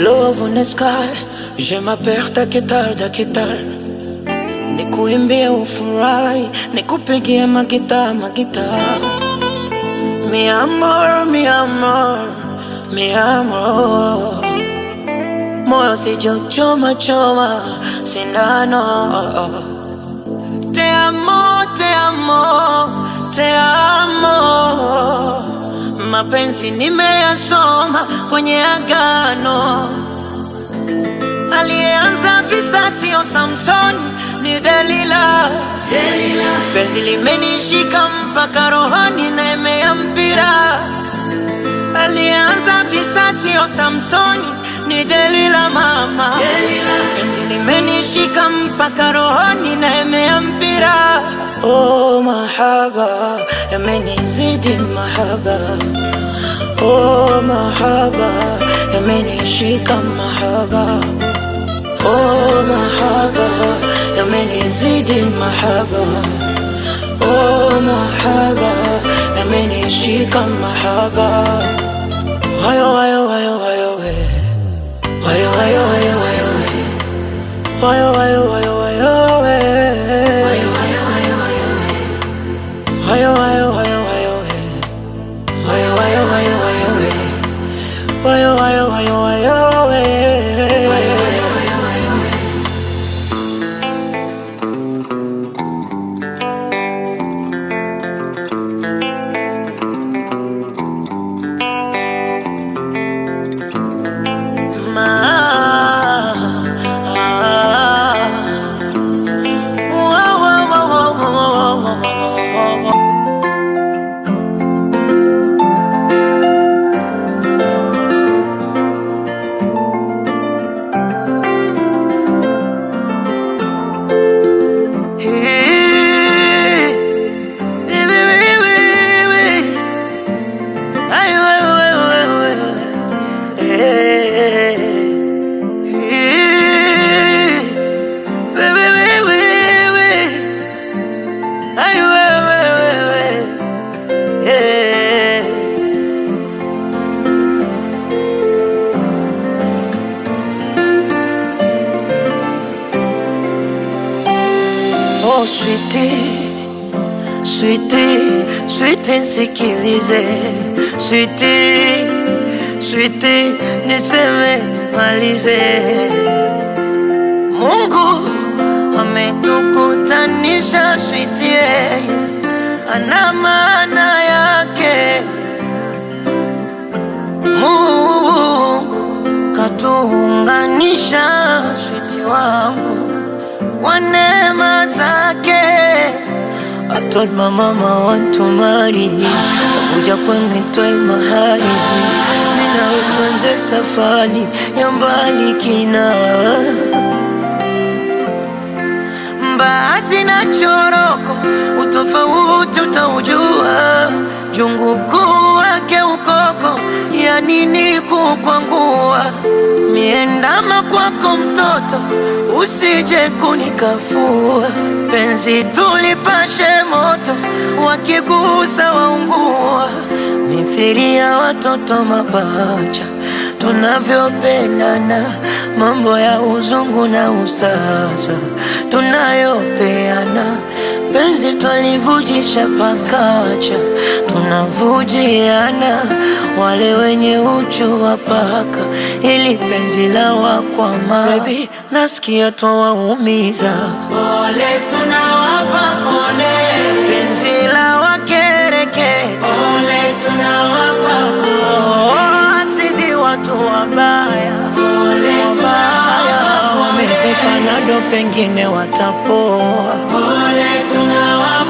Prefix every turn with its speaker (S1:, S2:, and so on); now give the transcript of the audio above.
S1: Love on the sky, je m'appelle Dakital. Nikuimbie ufurahi, nikupigie magita. Mi amor, mi amor, mi amor. Moyo sijochoma sindano. Te amo, te amo, te amo. Mapenzi nimeyasoma kwenye agano. Alianza visa sio Samson, ni Delila. Penzi limenishika mpaka rohoni na imea mpira. Alianza visa sio Samson, ni Delila mama. Penzi limenishika mpaka rohoni na imea mpira. Oh mahaba, yamenizidi mahaba. Oh mahaba, yamenishika mahaba. Oh mahaba, yamenizidi mahaba. Oh mahaba, yamenishika mahaba. Wayo wayo wayo wayo we. Wayo wayo wayo wayo we. Wayo wayo wayo wayo we. Wayo wayo wayo wayo we. Wayo wayo wayo wayo we. Wayo wayo wayo wayo we. Wayo wayo wayo wayo we.
S2: Oh sweetie, sweetie, sweetie nisikilize. Sweetie, sweetie niseme malize. Mungu ametukutanisha sweetie, ana maana yake. Mungu katuunganisha sweetie wangu kwa neema zake. I told my mama I want to marry. Takuja kwenu toe mahali. Mina utuanze safari ya mbali kina. Mbaazi na choroko, utofauti utaujua. Jungu kuu wake ukoko, ya nini kukwangua. Miendama kwako mtoto, usije kunikafua. Penzi tulipashe moto, wakigusa waungua. Mithili ya watoto mapacha, tunavyopendana. Mambo ya uzungu na usasa tunayopeana. Penzi twalivujisha pakacha, tunavujiana. Wale wenye uchu wa paka, ili penzi la wakwama. Baby, nasikia twawaumiza.
S1: Pole tunawapa pole.
S2: Penzi la wakereketa.
S1: Pole tunawapa pole.
S2: Asidi watu wabaya.
S1: Pole tunawapa pole.
S2: Wameze panado pengine watapoa.
S1: Pole tunawapa